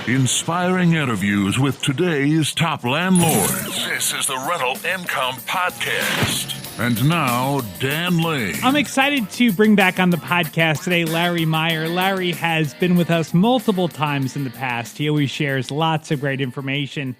Inspiring interviews with today's top landlords. This is the Rental Income Podcast. And now, Dan Lane. I'm excited to bring back on the podcast today Larry Myer. Larry has been with us multiple times in the past. He always shares lots of great information.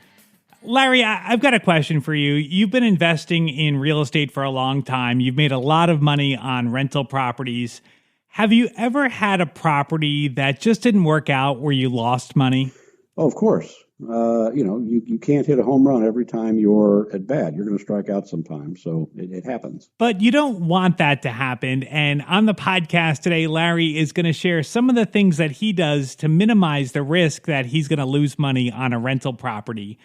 Larry, I've got a question for you. You've been investing in real estate for a long time. You've made a lot of money on rental properties. Have you ever had a property that just didn't work out where you lost money? Oh, of course. You can't hit a home run every time you're at bat. You're going to strike out sometimes, so it happens. But you don't want that to happen. And on the podcast today, Larry is going to share some of the things that he does to minimize the risk that he's going to lose money on a rental property.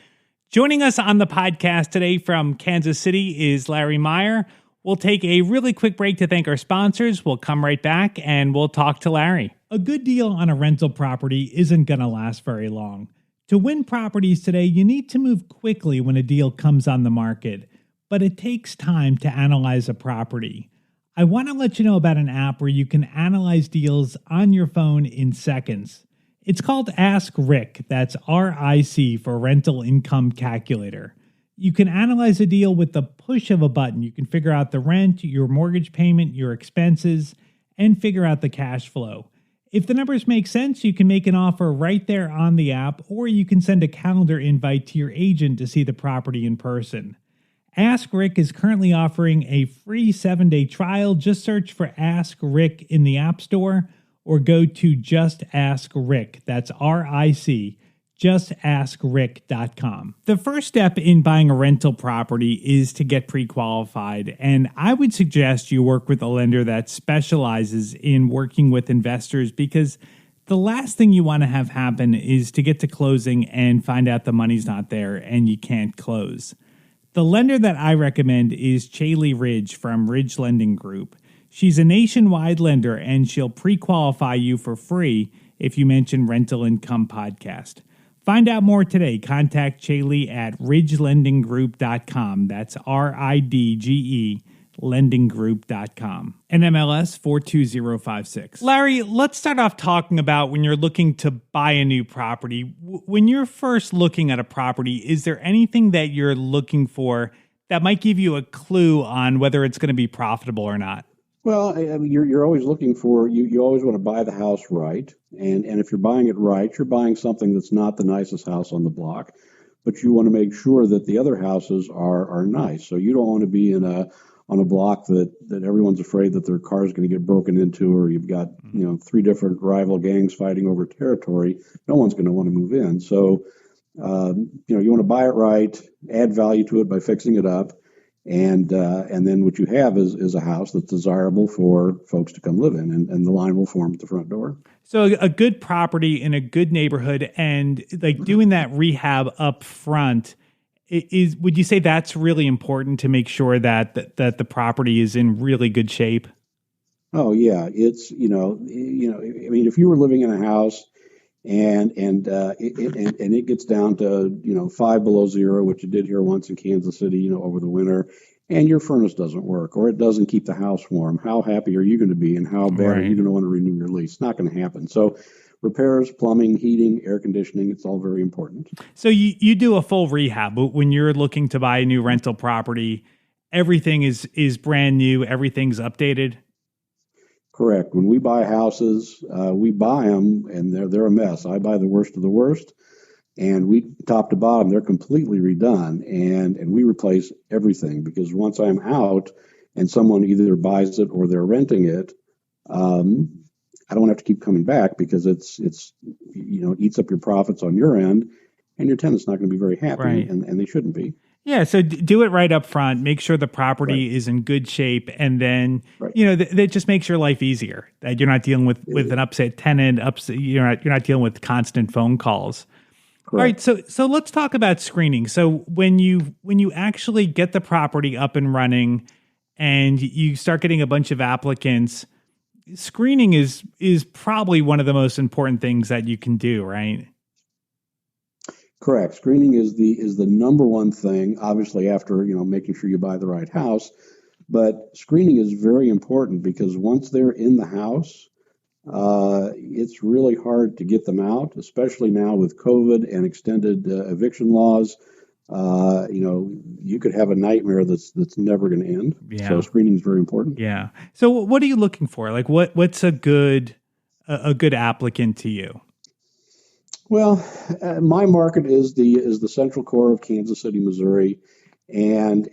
Joining us on the podcast today from Kansas City is Larry Myer. We'll take a really quick break to thank our sponsors. We'll come right back and we'll talk to Larry. A good deal on a rental property isn't going to last very long. To win properties today, you need to move quickly when a deal comes on the market, but it takes time to analyze a property. I want to let you know about an app where you can analyze deals on your phone in seconds. It's called Ask Rick, that's RIC for Rental Income Calculator. You can analyze a deal with the push of a button. You can figure out the rent, your mortgage payment, your expenses, and figure out the cash flow. If the numbers make sense, you can make an offer right there on the app, or you can send a calendar invite to your agent to see the property in person. Ask Rick is currently offering a free 7-day trial. Just search for Ask Rick in the App Store or go to Just Ask Rick. That's RIC. JustAskRick.com. The first step in buying a rental property is to get pre-qualified, and I would suggest you work with a lender that specializes in working with investors, because the last thing you want to have happen is to get to closing and find out the money's not there and you can't close. The lender that I recommend is Chaley Ridge from Ridge Lending Group. She's a nationwide lender and she'll pre-qualify you for free if you mention Rental Income Podcast. Find out more today. Contact Chaley at ridgelendinggroup.com. That's RIDGE lendinggroup.com. NMLS 42056. Larry, let's start off talking about when you're looking to buy a new property. When you're first looking at a property, is there anything that you're looking for that might give you a clue on whether it's going to be profitable or not? Well, I mean, you're always looking for, you always want to buy the house right. And if you're buying it right, you're buying something that's not the nicest house on the block, but you want to make sure that the other houses are nice. So you don't want to be on a block that everyone's afraid that their car is going to get broken into, or you've got, 3 different rival gangs fighting over territory. No one's going to want to move in. So, you want to buy it right, add value to it by fixing it up. And then what you have is a house that's desirable for folks to come live in, and the line will form at the front door. So a good property in a good neighborhood, and like doing that rehab up front, would you say that's really important to make sure that the property is in really good shape? Oh yeah, it's I mean, if you were living in a house and it gets down to 5 below zero, which it did here once in Kansas City, over the winter, and your furnace doesn't work or it doesn't keep the house warm, how happy are you going to be, and how bad are you going to want to renew your lease? It's not going to happen. So repairs, plumbing, heating, air conditioning, it's all very important. So you do a full rehab when you're looking to buy a new rental property. Everything is brand new. Everything's updated. Correct. When we buy houses, we buy them and they're a mess. I buy the worst of the worst, and we top to bottom, they're completely redone, and we replace everything, because once I'm out and someone either buys it or they're renting it, I don't have to keep coming back, because it eats up your profits on your end, and your tenant's not going to be very happy, right. and they shouldn't be. Yeah, so do it right up front. Make sure the property is in good shape, and then that just makes your life easier. That you're not dealing with an upset tenant. You're not dealing with constant phone calls. Correct. All right, so let's talk about screening. So when you actually get the property up and running, and you start getting a bunch of applicants, screening is probably one of the most important things that you can do, right? Correct. Screening is the number one thing, obviously, after making sure you buy the right house. But screening is very important, because once they're in the house, it's really hard to get them out, especially now with COVID and extended eviction laws. You could have a nightmare that's never going to end. Yeah. So screening is very important. Yeah. So what are you looking for? Like what's a good applicant to you? Well, my market is the central core of Kansas City, Missouri, and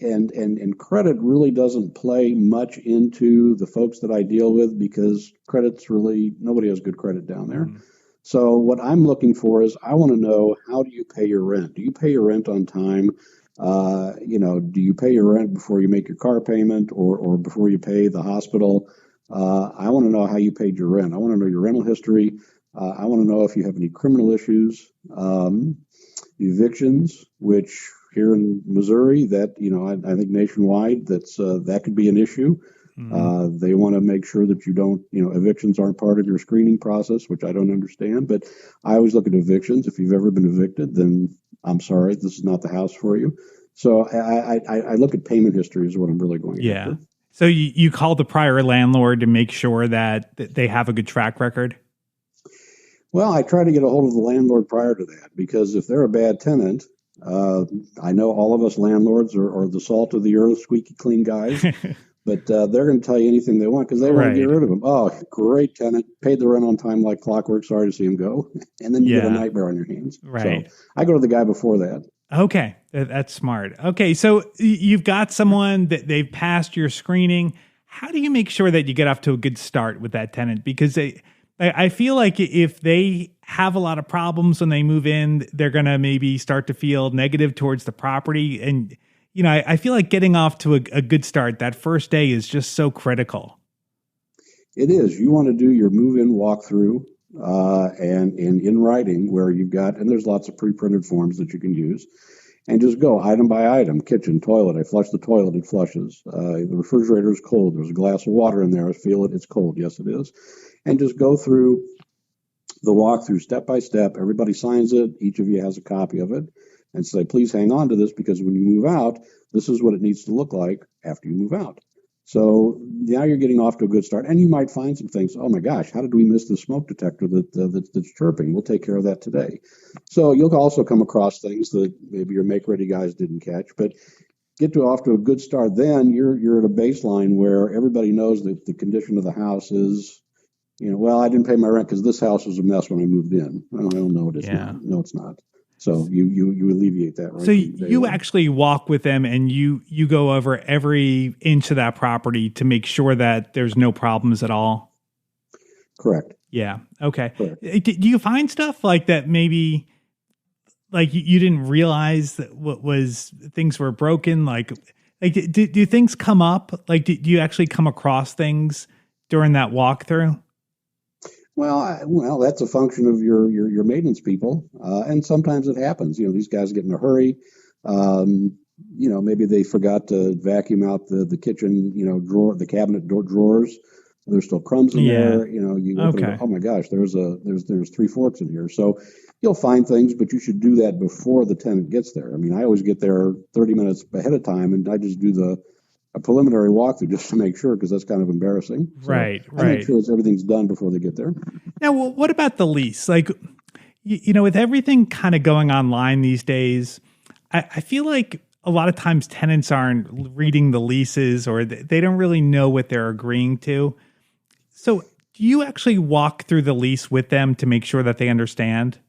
credit really doesn't play much into the folks that I deal with because credit's really nobody has good credit down there. So what I'm looking for is I want to know, how do you pay your rent? Do you pay your rent on time? Do you pay your rent before you make your car payment or before you pay the hospital? I want to know how you paid your rent. I want to know your rental history. I want to know if you have any criminal issues, evictions, which here in Missouri, that I think nationwide, that could be an issue. They want to make sure that you don't, evictions aren't part of your screening process, which I don't understand. But I always look at evictions. If you've ever been evicted, then I'm sorry, this is not the house for you. So I look at payment history is what I'm really going after. So you call the prior landlord to make sure that they have a good track record? Well, I try to get a hold of the landlord prior to that, because if they're a bad tenant, I know all of us landlords are the salt of the earth, squeaky clean guys, but they're going to tell you anything they want because they want to get rid of them. Oh, great tenant, paid the rent on time like clockwork, sorry to see him go. And then you get a nightmare on your hands. Right. So I go to the guy before that. Okay, that's smart. Okay, so you've got someone that they've passed your screening. How do you make sure that you get off to a good start with that tenant? Because I feel like if they have a lot of problems when they move in, they're going to maybe start to feel negative towards the property. And, I feel like getting off to a good start, that first day is just so critical. It is. You want to do your move-in walkthrough and in writing where you've got, and there's lots of pre-printed forms that you can use, and just go item by item. Kitchen, toilet, I flush the toilet, it flushes. The refrigerator is cold. There's a glass of water in there. I feel it, it's cold. Yes, it is. And just go through the walkthrough step by step. Everybody signs it. Each of you has a copy of it. And say, please hang on to this because when you move out, this is what it needs to look like after you move out. So now you're getting off to a good start. And you might find some things. Oh, my gosh, how did we miss the smoke detector that's chirping? We'll take care of that today. So you'll also come across things that maybe your make-ready guys didn't catch. But get off to a good start. Then you're at a baseline where everybody knows that the condition of the house is, well, I didn't pay my rent because this house was a mess when I moved in. I don't know. It's not. No, it's not. So you alleviate that, right? So you actually walk with them and you go over every inch of that property to make sure that there's no problems at all? Correct. Yeah. Okay. Correct. Do you find stuff like that maybe like you didn't realize that things were broken? Like do things come up? Like do you actually come across things during that walkthrough? Well, that's a function of your maintenance people, and sometimes it happens. These guys get in a hurry. Maybe they forgot to vacuum out the kitchen, drawer, the cabinet drawers. There's still crumbs in there. You open it, oh my gosh, there's 3 forks in here. So you'll find things, but you should do that before the tenant gets there. I mean, I always get there 30 minutes ahead of time, and I just do a preliminary walkthrough just to make sure, because that's kind of embarrassing. So right. I make sure everything's done before they get there. Now, what about the lease? Like, with everything kind of going online these days, I feel like a lot of times tenants aren't reading the leases or they don't really know what they're agreeing to. So do you actually walk through the lease with them to make sure that they understand?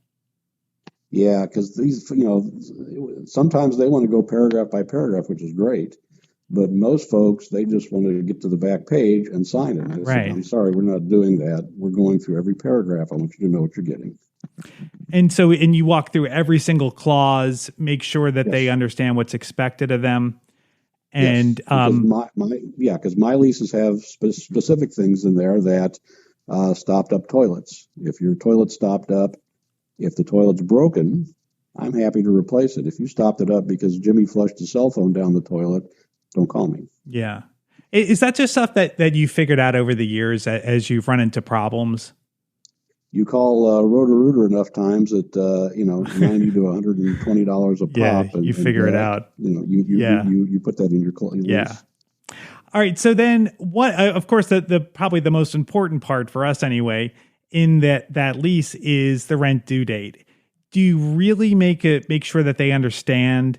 Yeah, because these, sometimes they want to go paragraph by paragraph, which is great. But most folks, they just want to get to the back page and sign it. And right. I'm sorry, we're not doing that. We're going through every paragraph. I want you to know what you're getting. And you walk through every single clause, make sure that they understand what's expected of them. And because my leases have specific things in there that stopped up toilets. If your toilet's stopped up, if the toilet's broken, I'm happy to replace it. If you stopped it up because Jimmy flushed his cell phone down the toilet, don't call me. Yeah. Is that just stuff that you figured out over the years as you've run into problems? You call Roto-Rooter enough times that, $90 to $120 a pop. Yeah, you figure it out. You put that in your lease. Yeah. All right. So then what, of course, the probably the most important part for us anyway, in that lease is the rent due date. Do you really make sure that they understand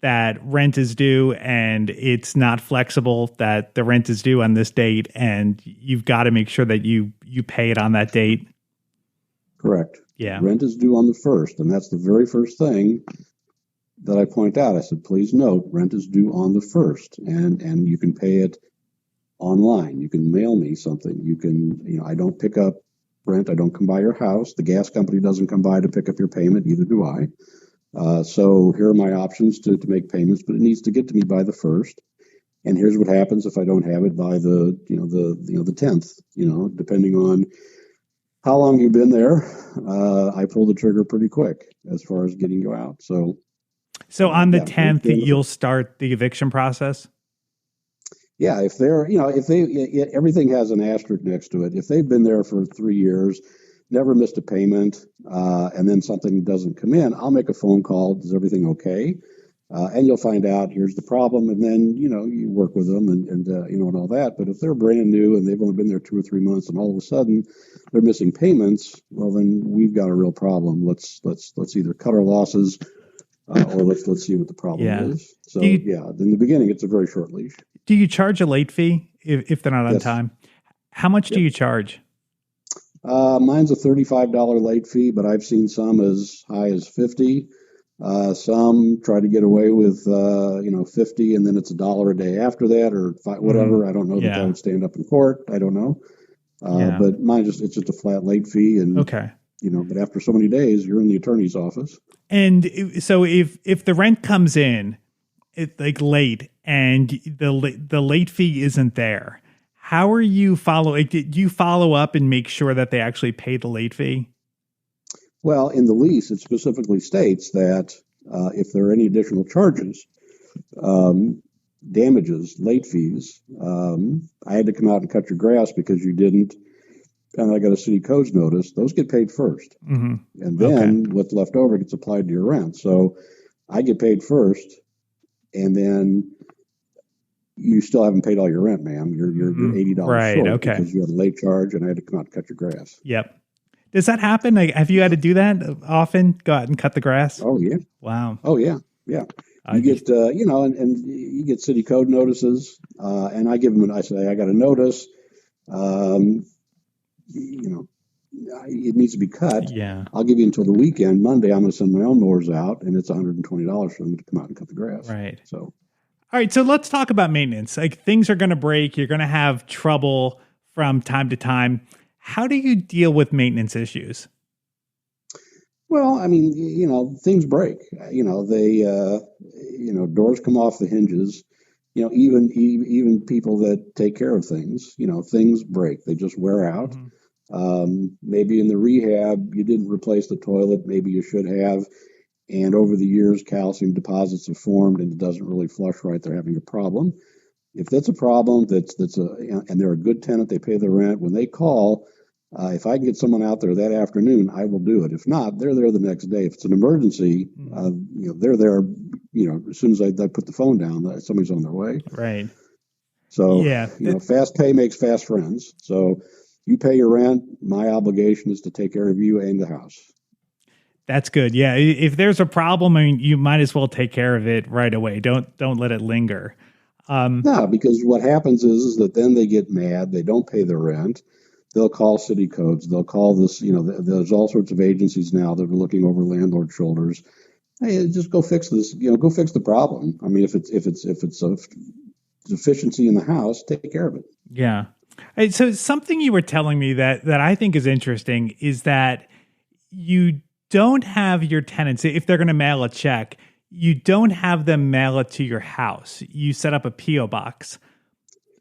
that rent is due and it's not flexible, that the rent is due on this date and you've got to make sure that you pay it on that date? Correct. Yeah. Rent is due on the 1st, and that's the very first thing that I point out. I said, please note, rent is due on the 1st, and you can pay it online. You can mail me something. You can, I don't pick up rent. I don't come by your house. The gas company doesn't come by to pick up your payment. Neither do I. So here are my options to make payments, but it needs to get to me by the 1st. And here's what happens if I don't have it by the 10th, depending on how long you've been there. I pull the trigger pretty quick as far as getting you out. So on the 10th, you'll start the eviction process? Yeah, if they're, everything has an asterisk next to it. If they've been there for 3 years, never missed a payment, and then something doesn't come in, I'll make a phone call. Is everything okay? And you'll find out, here's the problem. And then, you work with them and all that. But if they're brand new and they've only been there 2 or 3 months and all of a sudden they're missing payments, well, then we've got a real problem. Let's either cut our losses or let's see what the problem is. So, in the beginning, it's a very short leash. Do you charge a late fee if they're not on time? How much do you charge? Mine's a $35 late fee, but I've seen some as high as $50. Some try to get away with, 50, and then it's $1 a day after that, or whatever. I don't know that would stand up in court. I don't know. But mine it's just a flat late fee. And, but after so many days, you're in the attorney's office. And so if the rent comes in, late, and the late fee isn't there, how are you do you follow up and make sure that they actually pay the late fee? Well, in the lease, it specifically states that if there are any additional charges, damages, late fees, I had to come out and cut your grass because you didn't, and I got a city codes notice, those get paid first. Mm-hmm. And then what's left over gets applied to your rent. So I get paid first, and then you still haven't paid all your rent, ma'am. You're $80 short because you had a late charge, and I had to come out and cut your grass. Yep. Does that happen? Have you had to do that often? Go out and cut the grass? Oh, yeah. Wow. Oh, yeah. Yeah. You get, and you get city code notices, and I give them, I say, I got a notice, it needs to be cut. Yeah. I'll give you until the weekend. Monday, I'm going to send my own mowers out, and it's $120 for them to come out and cut the grass. Right. So. All right. So let's talk about maintenance. Things are going to break. You're going to have trouble from time to time. How do you deal with maintenance issues? Well, I mean, things break. Doors come off the hinges. Even people that take care of things, things break. They just wear out. Mm-hmm. Maybe in the rehab, you didn't replace the toilet. Maybe you should have. And over the years, calcium deposits have formed and it doesn't really flush right. They're having a problem. If that's a problem, and they're a good tenant, they pay the rent. When they call, if I can get someone out there that afternoon, I will do it. If not, they're there the next day. If it's an emergency, they're there. As soon as I put the phone down, somebody's on their way. Right. So fast pay makes fast friends. So you pay your rent. My obligation is to take care of you and the house. That's good. Yeah. If there's a problem, you might as well take care of it right away. Don't let it linger. No, because what happens is that then they get mad. They don't pay their rent. They'll call city codes. They'll call this. There's all sorts of agencies now that are looking over landlord shoulders. Hey, just go fix this. Go fix the problem. I mean, if it's a deficiency in the house, take care of it. Yeah. So something you were telling me that I think is interesting is that you don't have your tenants, if they're going to mail a check, you don't have them mail it to your house. You set up a P.O. box.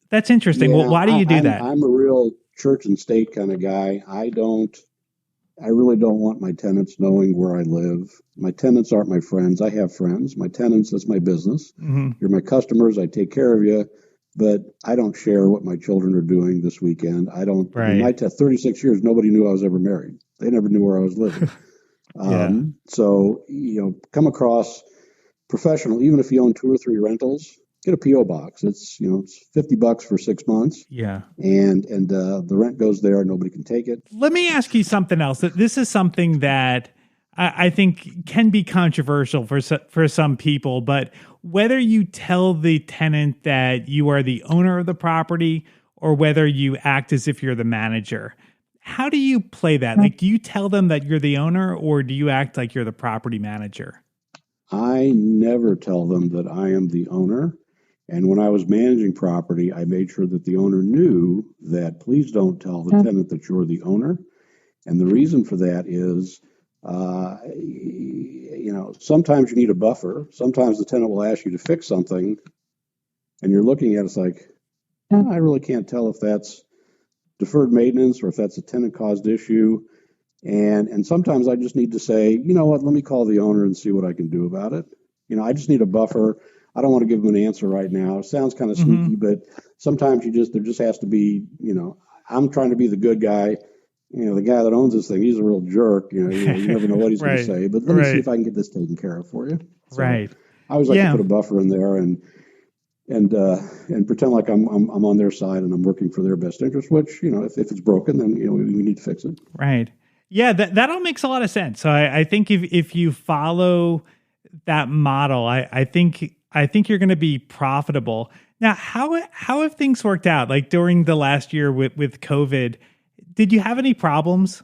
That's interesting. Well, why do you do that? I'm a real church and state kind of guy. I really don't want my tenants knowing where I live. My tenants aren't my friends. I have friends. My tenants, that's my business. Mm-hmm. You're my customers. I take care of you. But I don't share what my children are doing this weekend. I don't. Right. In my 36 years, nobody knew I was ever married. They never knew where I was living. So, come across professional, even if you own 2 or 3 rentals, get a PO box. It's $50 for 6 months, Yeah. and the rent goes there. Nobody can take it. Let me ask you something else. This is something that I think can be controversial for some people, but whether you tell the tenant that you are the owner of the property or whether you act as if you're the manager, how do you play that? Like, do you tell them that you're the owner or do you act like you're the property manager? I never tell them that I am the owner. And when I was managing property, I made sure that the owner knew that please don't tell the tenant that you're the owner. And the reason for that is, sometimes you need a buffer. Sometimes the tenant will ask you to fix something, and you're looking at it, it's like, I really can't tell if that's deferred maintenance or if that's a tenant caused issue. And sometimes I just need to say, you know what, let me call the owner and see what I can do about it. I just need a buffer. I don't want to give them an answer right now. It sounds kind of sneaky, but sometimes there just has to be, I'm trying to be the good guy. The guy that owns this thing, he's a real jerk. You never know what he's going to say, but let me see if I can get this taken care of for you. So I always like to put a buffer in there and pretend like I'm on their side and I'm working for their best interest, which, if it's broken, then, we need to fix it. Right. Yeah, that all makes a lot of sense. So I think if you follow that model, I think you're going to be profitable. Now, how have things worked out? Like during the last year with COVID, did you have any problems?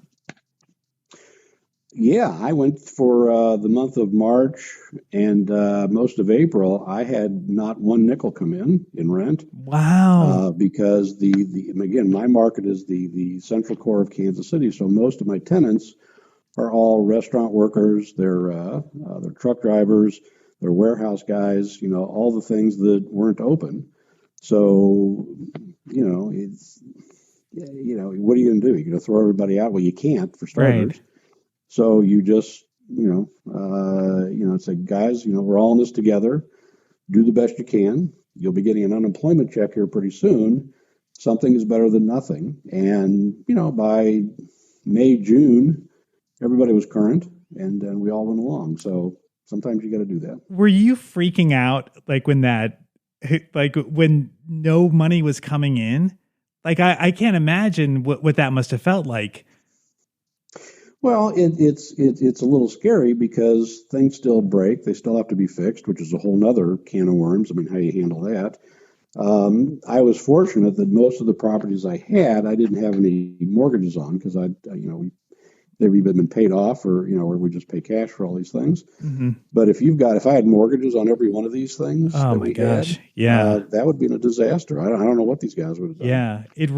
Yeah, I went for the month of March and most of April. I had not one nickel come in rent. Wow. Because again, my market is the central core of Kansas City, so most of my tenants are all restaurant workers. They're truck drivers. They're warehouse guys. All the things that weren't open. So it's what are you going to do? You're going to throw everybody out? Well, you can't, for starters. Right. So you just, say, guys, we're all in this together. Do the best you can. You'll be getting an unemployment check here pretty soon. Something is better than nothing. And, by May, June, everybody was current and we all went along. So sometimes you got to do that. Were you freaking out when no money was coming in? Like, I can't imagine what that must have felt like. Well, it's a little scary because things still break. They still have to be fixed, which is a whole nother can of worms. I mean, how you handle that. I was fortunate that most of the properties I had, I didn't have any mortgages on because they've either been paid off or we just pay cash for all these things. Mm-hmm. But if I had mortgages on every one of these things, oh my gosh, yeah, that would be a disaster. I don't know what these guys would have done. Yeah, it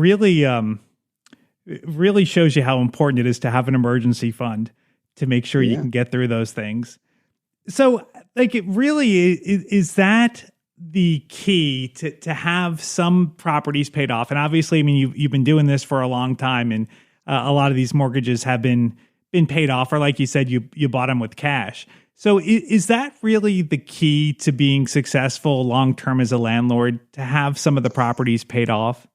really shows you how important it is to have an emergency fund to make sure you can get through those things. So, it really is that the key to have some properties paid off. And obviously, I mean, you've been doing this for a long time, and a lot of these mortgages have been paid off, or like you said, you bought them with cash. So is that really the key to being successful long-term as a landlord, to have some of the properties paid off?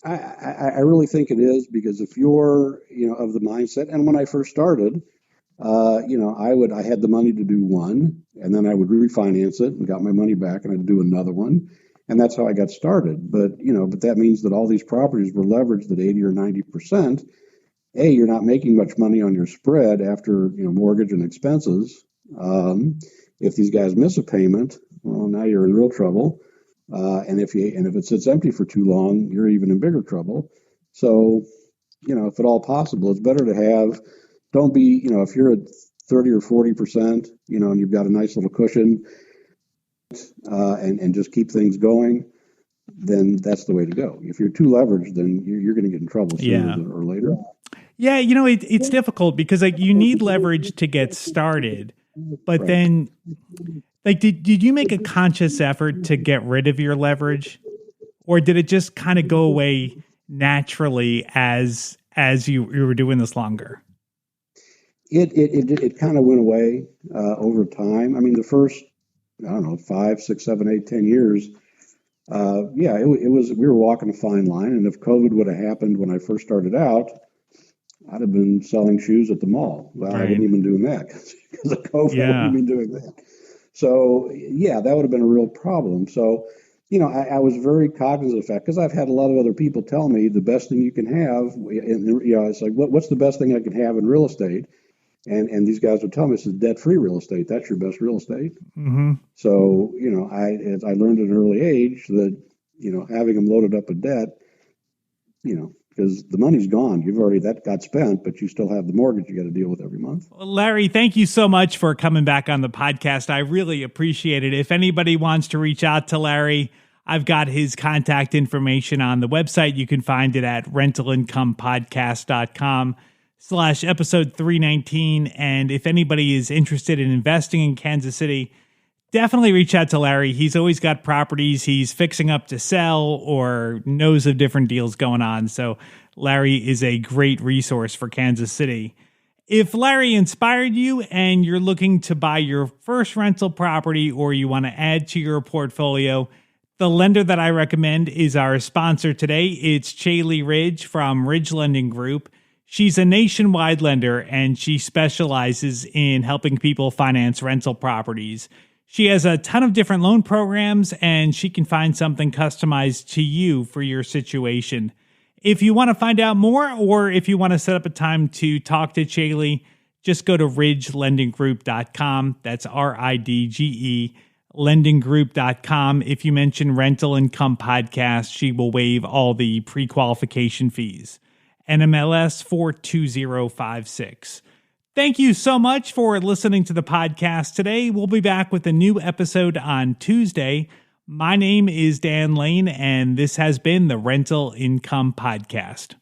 I really think it is, because if you're, of the mindset, and when I first started, I had the money to do one, and then I would refinance it and got my money back, and I'd do another one. And that's how I got started. But that means that all these properties were leveraged at 80 or 90%. You're not making much money on your spread after, mortgage and expenses. If these guys miss a payment, well, now you're in real trouble. And if it sits empty for too long, you're even in bigger trouble. So, if at all possible, it's better to have, don't be, if you're at 30 or 40%, and you've got a nice little cushion, and just keep things going, then that's the way to go. If you're too leveraged, then you're going to get in trouble sooner or later. Yeah, it's difficult because you need leverage to get started, but then did you make a conscious effort to get rid of your leverage, or did it just kind of go away naturally as you were doing this longer? It kind of went away over time. I mean, the first, 5, 6, 7, 8, 10 years, it was, we were walking a fine line. And if COVID would have happened when I first started out, I'd have been selling shoes at the mall. Well, I wouldn't even doing that because of COVID. I wouldn't even doing that. So yeah, that would have been a real problem. So, I was very cognizant of that because I've had a lot of other people tell me the best thing you can have, and it's like, what's the best thing I can have in real estate? And these guys would tell me, this is debt-free real estate. That's your best real estate. Mm-hmm. So, as I learned at an early age that, having them loaded up with debt, because the money's gone. That got spent, but you still have the mortgage you got to deal with every month. Well, Larry, thank you so much for coming back on the podcast. I really appreciate it. If anybody wants to reach out to Larry, I've got his contact information on the website. You can find it at rentalincomepodcast.com/episode 319. And if anybody is interested in investing in Kansas City, definitely reach out to Larry. He's always got properties he's fixing up to sell or knows of different deals going on. So Larry is a great resource for Kansas City. If Larry inspired you and you're looking to buy your first rental property or you want to add to your portfolio, the lender that I recommend is our sponsor today. It's Chaley Ridge from Ridge Lending Group. She's a nationwide lender and she specializes in helping people finance rental properties. She has a ton of different loan programs and she can find something customized to you for your situation. If you want to find out more or if you want to set up a time to talk to Chaley, just go to ridgelendinggroup.com. That's RIDGE, lendinggroup.com. If you mention Rental Income Podcast, she will waive all the pre-qualification fees. NMLS 42056. Thank you so much for listening to the podcast today. We'll be back with a new episode on Tuesday. My name is Dan Lane, and this has been the Rental Income Podcast.